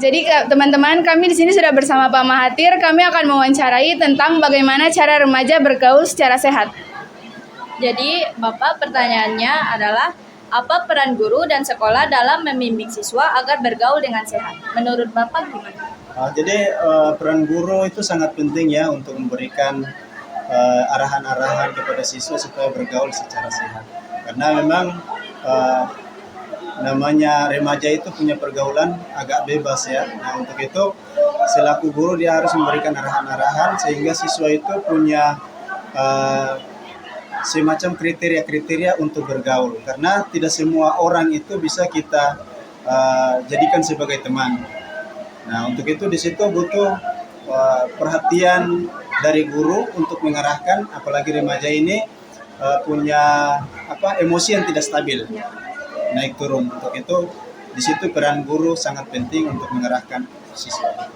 Jadi teman-teman, kami di sini sudah bersama Pak Mahathir. Kami akan mewawancarai tentang bagaimana cara remaja bergaul secara sehat. Jadi, Bapak pertanyaannya adalah apa peran guru dan sekolah dalam membimbing siswa agar bergaul dengan sehat? Menurut Bapak gimana? Jadi peran guru itu sangat penting ya untuk memberikan arahan-arahan kepada siswa supaya bergaul secara sehat. Karena memang namanya remaja itu punya pergaulan agak bebas ya. Nah untuk itu selaku guru dia harus memberikan arahan-arahan sehingga siswa itu punya semacam kriteria-kriteria untuk bergaul. Karena tidak semua orang itu bisa kita jadikan sebagai teman. Nah untuk itu di situ butuh perhatian dari guru untuk mengarahkan, apalagi remaja ini punya emosi yang tidak stabil, naik turun. Untuk itu di situ peran guru sangat penting untuk mengarahkan siswa.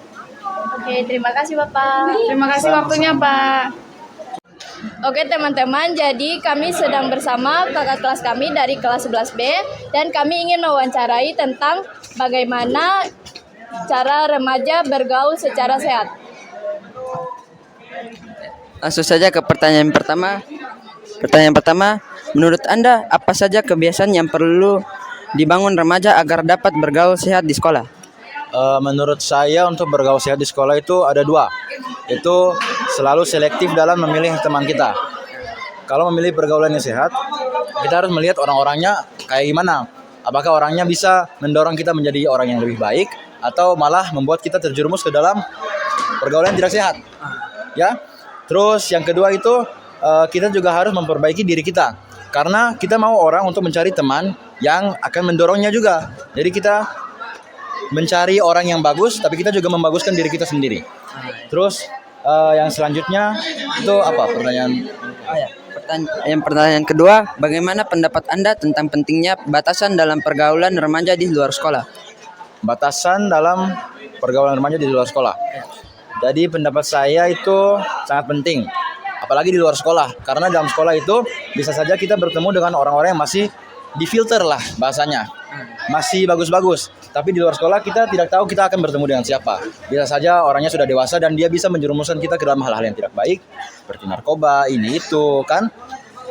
Oke, terima kasih Bapak. Terima kasih waktunya Pak. Oke teman-teman, jadi kami sedang bersama kakak kelas kami dari kelas 11B dan kami ingin mewawancarai tentang bagaimana cara remaja bergaul secara sehat. Langsung saja ke pertanyaan pertama. Pertanyaan pertama, menurut Anda apa saja kebiasaan yang perlu dibangun remaja agar dapat bergaul sehat di sekolah? Menurut saya untuk bergaul sehat di sekolah itu ada dua. Itu selalu selektif dalam memilih teman kita. Kalau memilih pergaulan yang sehat, kita harus melihat orang-orangnya kayak gimana. Apakah orangnya bisa mendorong kita menjadi orang yang lebih baik atau malah membuat kita terjerumus ke dalam pergaulan yang tidak sehat. Ya. Terus yang kedua itu kita juga harus memperbaiki diri kita. Karena kita mau orang untuk mencari teman yang akan mendorongnya juga. Jadi kita mencari orang yang bagus, tapi kita juga membaguskan diri kita sendiri. Terus yang selanjutnya itu apa pertanyaan? Pertanyaan kedua, bagaimana pendapat Anda tentang pentingnya batasan dalam pergaulan remaja di luar sekolah? Batasan dalam pergaulan remaja di luar sekolah. Jadi pendapat saya itu sangat penting, apalagi di luar sekolah. Karena dalam sekolah itu bisa saja kita bertemu dengan orang-orang yang masih difilter lah bahasanya, masih bagus-bagus. Tapi di luar sekolah kita tidak tahu kita akan bertemu dengan siapa. Bisa saja orangnya sudah dewasa dan dia bisa menjerumuskan kita ke dalam hal-hal yang tidak baik, seperti narkoba, ini itu kan.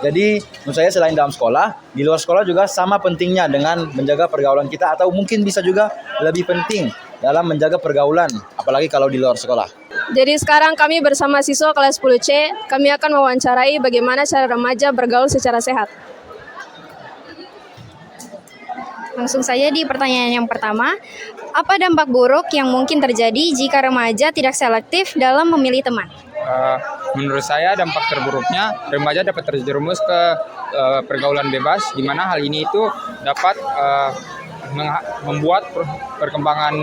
Jadi menurut saya selain dalam sekolah, di luar sekolah juga sama pentingnya dengan menjaga pergaulan kita, atau mungkin bisa juga lebih penting dalam menjaga pergaulan, apalagi kalau di luar sekolah. Jadi sekarang kami bersama siswa kelas 10C, kami akan mewawancarai bagaimana cara remaja bergaul secara sehat. Langsung saja di pertanyaan yang pertama, apa dampak buruk yang mungkin terjadi jika remaja tidak selektif dalam memilih teman? Menurut saya dampak terburuknya remaja dapat terjerumus ke pergaulan bebas, di mana hal ini itu dapat membuat perkembangan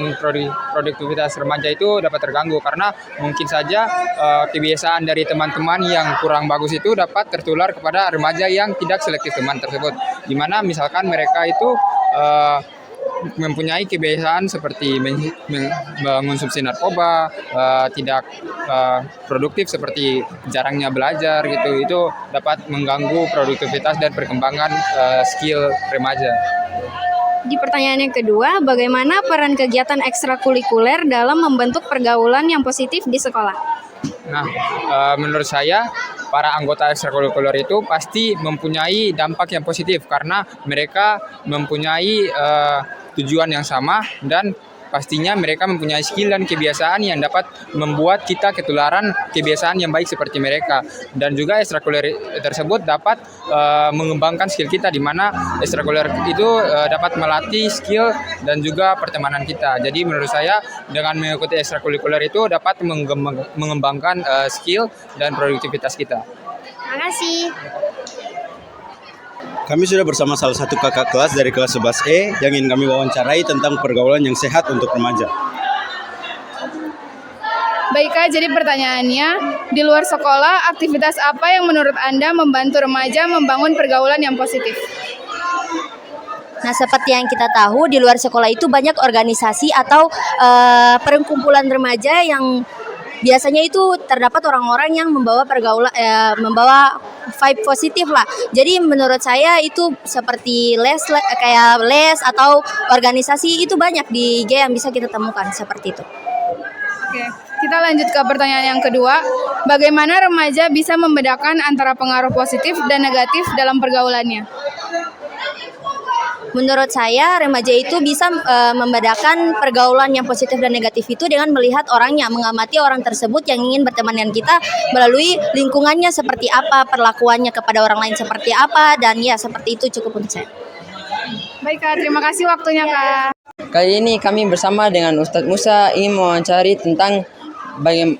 produktivitas remaja itu dapat terganggu, karena mungkin saja kebiasaan dari teman-teman yang kurang bagus itu dapat tertular kepada remaja yang tidak selektif teman tersebut, di mana misalkan mereka itu mempunyai kebiasaan seperti mengonsumsi narkoba, tidak produktif seperti jarangnya belajar gitu, itu dapat mengganggu produktivitas dan perkembangan skill remaja. Di pertanyaan yang kedua, bagaimana peran kegiatan ekstrakurikuler dalam membentuk pergaulan yang positif di sekolah? Nah, menurut saya para anggota ekstrakurikuler itu pasti mempunyai dampak yang positif karena mereka mempunyai tujuan yang sama dan pastinya mereka mempunyai skill dan kebiasaan yang dapat membuat kita ketularan kebiasaan yang baik seperti mereka. Dan juga ekstrakurikuler tersebut dapat mengembangkan skill kita, di mana ekstrakurikuler itu dapat melatih skill dan juga pertemanan kita. Jadi menurut saya dengan mengikuti ekstrakurikuler itu dapat mengembangkan skill dan produktivitas kita. Terima kasih. Kami sudah bersama salah satu kakak kelas dari kelas 11E yang ingin kami wawancarai tentang pergaulan yang sehat untuk remaja. Baik Kak, jadi pertanyaannya, di luar sekolah, aktivitas apa yang menurut Anda membantu remaja membangun pergaulan yang positif? Nah, seperti yang kita tahu, di luar sekolah itu banyak organisasi atau perkumpulan remaja yang biasanya itu terdapat orang-orang yang membawa membawa vibe positif lah. Jadi menurut saya itu seperti kayak les atau organisasi itu banyak di IG yang bisa kita temukan seperti itu. Oke, kita lanjut ke pertanyaan yang kedua. Bagaimana remaja bisa membedakan antara pengaruh positif dan negatif dalam pergaulannya? Menurut saya remaja itu bisa membedakan pergaulan yang positif dan negatif itu dengan melihat orangnya, mengamati orang tersebut yang ingin berteman dengan kita melalui lingkungannya seperti apa, perlakuannya kepada orang lain seperti apa, dan ya seperti itu cukup untuk saya. Baik Kak, terima kasih waktunya Kak. Kali ini kami bersama dengan Ustadz Musa ingin mewawancari tentang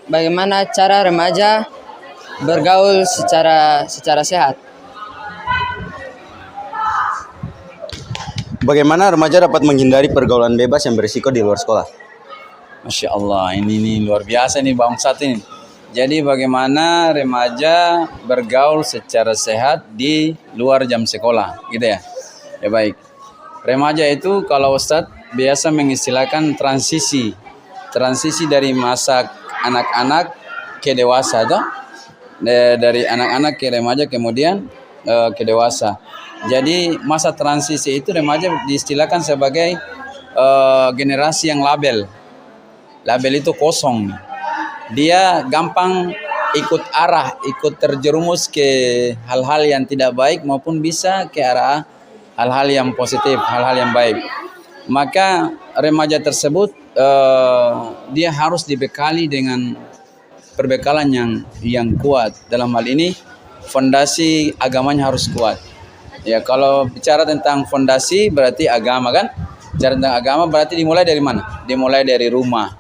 bagaimana cara remaja bergaul secara sehat. Bagaimana remaja dapat menghindari pergaulan bebas yang berisiko di luar sekolah? Masya Allah, ini luar biasa nih Bang Ustadz ini. Jadi bagaimana remaja bergaul secara sehat di luar jam sekolah, gitu ya? Ya baik. Remaja itu kalau Ustadz biasa mengistilahkan transisi dari masa anak-anak ke dewasa, toh? Dari anak-anak ke remaja kemudian ke dewasa. Jadi masa transisi itu remaja diistilahkan sebagai generasi yang label. Label itu kosong. Dia gampang ikut arah, ikut terjerumus ke hal-hal yang tidak baik maupun bisa ke arah hal-hal yang positif, hal-hal yang baik. Maka remaja tersebut dia harus dibekali dengan perbekalan yang kuat. Dalam hal ini fondasi agamanya harus kuat. Ya, kalau bicara tentang fondasi berarti agama kan? Bicara tentang agama berarti dimulai dari mana? Dimulai dari rumah.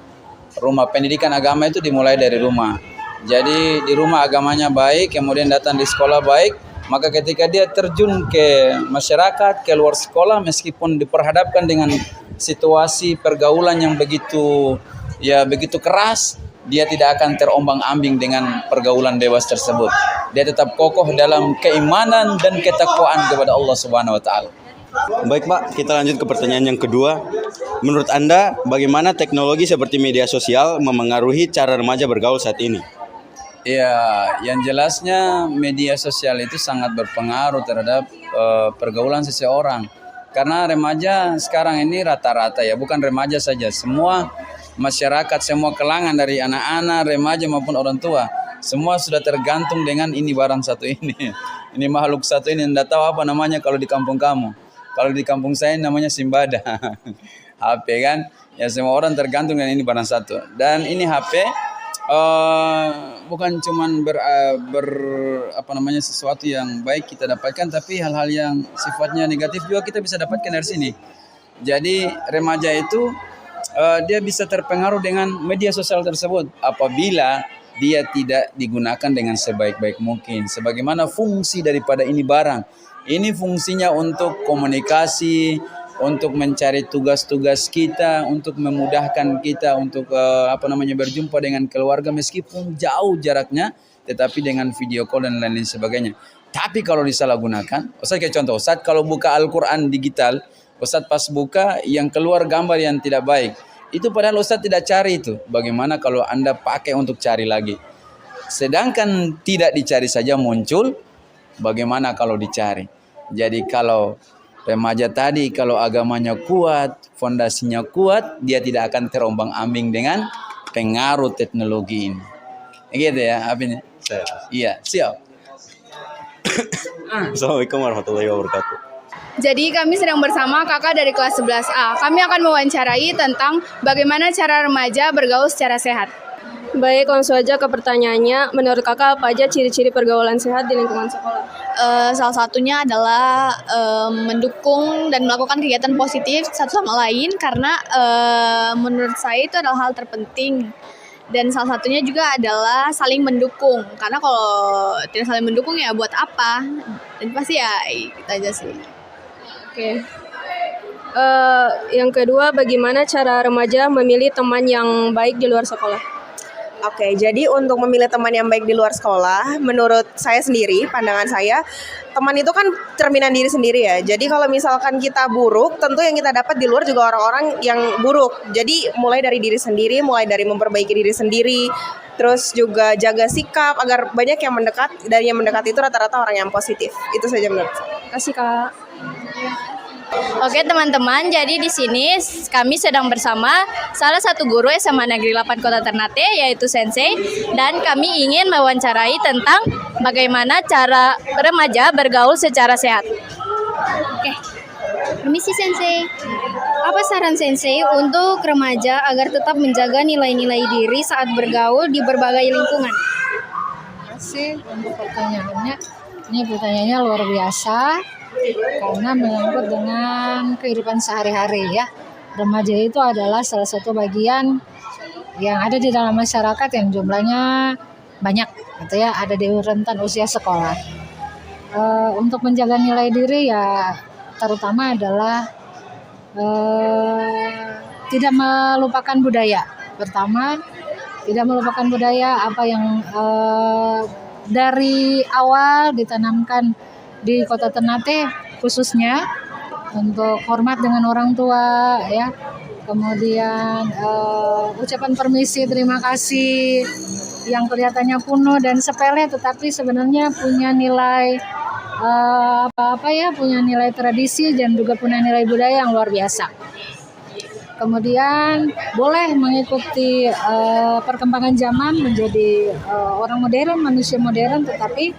Rumah pendidikan agama itu dimulai dari rumah. Jadi di rumah agamanya baik, kemudian datang di sekolah baik, maka ketika dia terjun ke masyarakat, ke luar sekolah, meskipun diperhadapkan dengan situasi pergaulan yang begitu keras, dia tidak akan terombang-ambing dengan pergaulan bebas tersebut. Dia tetap kokoh dalam keimanan dan ketakwaan kepada Allah Subhanahu wa taala. Baik Pak, kita lanjut ke pertanyaan yang kedua. Menurut Anda, bagaimana teknologi seperti media sosial memengaruhi cara remaja bergaul saat ini? Ya, yang jelasnya media sosial itu sangat berpengaruh terhadap pergaulan seseorang. Karena remaja sekarang ini rata-rata ya, bukan remaja saja, semua masyarakat, semua kalangan dari anak-anak, remaja maupun orang tua, semua sudah tergantung dengan ini barang satu ini. Ini makhluk satu ini, tidak tahu apa namanya kalau di kampung kamu. Kalau di kampung saya namanya Simbada. HP kan? Ya semua orang tergantung dengan ini barang satu. Dan ini HP bukan cuman sesuatu yang baik kita dapatkan, tapi hal-hal yang sifatnya negatif juga kita bisa dapatkan dari sini. Jadi remaja itu dia bisa terpengaruh dengan media sosial tersebut apabila dia tidak digunakan dengan sebaik-baik mungkin. Sebagaimana fungsi daripada ini barang. Ini fungsinya untuk komunikasi, untuk mencari tugas-tugas kita, untuk memudahkan kita untuk berjumpa dengan keluarga meskipun jauh jaraknya, tetapi dengan video call dan lain-lain sebagainya. Tapi kalau disalahgunakan, Ustaz kayak contoh, Ustaz kalau buka Al-Quran digital, Ustaz pas buka yang keluar gambar yang tidak baik. Itu padahal Ustaz tidak cari itu. Bagaimana kalau Anda pakai untuk cari lagi? Sedangkan tidak dicari saja muncul, bagaimana kalau dicari? Jadi kalau remaja tadi, kalau agamanya kuat, fondasinya kuat, dia tidak akan terombang-ambing dengan pengaruh teknologi ini. Gitu ya, Abin? Iya, siap. Assalamualaikum warahmatullahi wabarakatuh. Jadi kami sedang bersama kakak dari kelas 11A. Kami akan mewawancarai tentang bagaimana cara remaja bergaul secara sehat. Baik, langsung aja ke pertanyaannya. Menurut kakak apa aja ciri-ciri pergaulan sehat di lingkungan sekolah? Salah satunya adalah mendukung dan melakukan kegiatan positif satu sama lain, karena menurut saya itu adalah hal terpenting. Dan salah satunya juga adalah saling mendukung, karena kalau tidak saling mendukung ya buat apa? Dan pasti ya itu aja sih. Oke. Yang kedua, bagaimana cara remaja memilih teman yang baik di luar sekolah? Oke, jadi untuk memilih teman yang baik di luar sekolah, menurut saya sendiri, pandangan saya, teman itu kan cerminan diri sendiri ya. Jadi kalau misalkan kita buruk, tentu yang kita dapat di luar juga orang-orang yang buruk. Jadi mulai dari diri sendiri, mulai dari memperbaiki diri sendiri, terus juga jaga sikap agar banyak yang mendekat, dan yang mendekat itu rata-rata orang yang positif. Itu saja menurut saya. Terima kasih Kak. Oke teman-teman, jadi di sini kami sedang bersama salah satu guru SMA Negeri 8 Kota Ternate, yaitu Sensei, dan kami ingin mewawancarai tentang bagaimana cara remaja bergaul secara sehat. Oke, permisi Sensei. Apa saran Sensei untuk remaja agar tetap menjaga nilai-nilai diri saat bergaul di berbagai lingkungan? Terima kasih untuk pertanyaannya. Ini pertanyaannya luar biasa karena menyangkut dengan kehidupan sehari-hari ya. Remaja itu adalah salah satu bagian yang ada di dalam masyarakat yang jumlahnya banyak gitu ya, ada di rentan usia sekolah. Untuk menjaga nilai diri ya terutama adalah tidak melupakan budaya. Pertama, tidak melupakan budaya apa yang dari awal ditanamkan di Kota Ternate khususnya untuk hormat dengan orang tua ya, kemudian ucapan permisi, terima kasih yang kelihatannya kuno dan sepele tetapi sebenarnya punya nilai punya nilai tradisi dan juga punya nilai budaya yang luar biasa. Kemudian boleh mengikuti perkembangan zaman menjadi orang modern, manusia modern, tetapi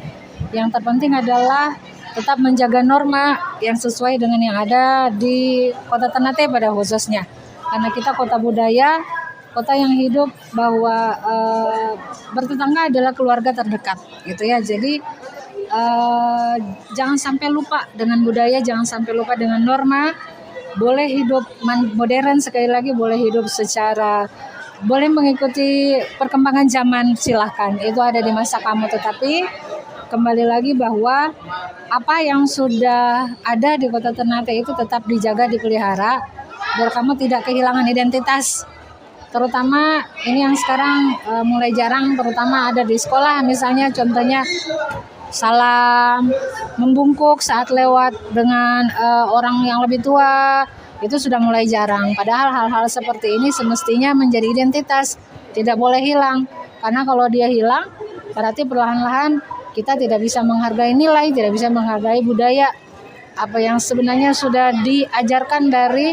yang terpenting adalah tetap menjaga norma yang sesuai dengan yang ada di Kota Ternate pada khususnya. Karena kita kota budaya, kota yang hidup bahwa bertetangga adalah keluarga terdekat, gitu ya. Jadi jangan sampai lupa dengan budaya, jangan sampai lupa dengan norma. Boleh hidup modern, sekali lagi boleh hidup secara, boleh mengikuti perkembangan zaman, silahkan. Itu ada di masa kamu, tetapi kembali lagi bahwa apa yang sudah ada di Kota Ternate itu tetap dijaga, dipelihara, biar kamu tidak kehilangan identitas. Terutama ini yang sekarang mulai jarang, terutama ada di sekolah, misalnya contohnya salam, membungkuk saat lewat dengan orang yang lebih tua, itu sudah mulai jarang. Padahal hal-hal seperti ini semestinya menjadi identitas, tidak boleh hilang. Karena kalau dia hilang, berarti perlahan-lahan kita tidak bisa menghargai nilai, tidak bisa menghargai budaya apa yang sebenarnya sudah diajarkan dari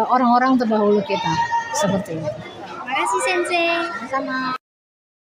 orang-orang terdahulu kita. Seperti itu. Terima kasih Sensei. Sama.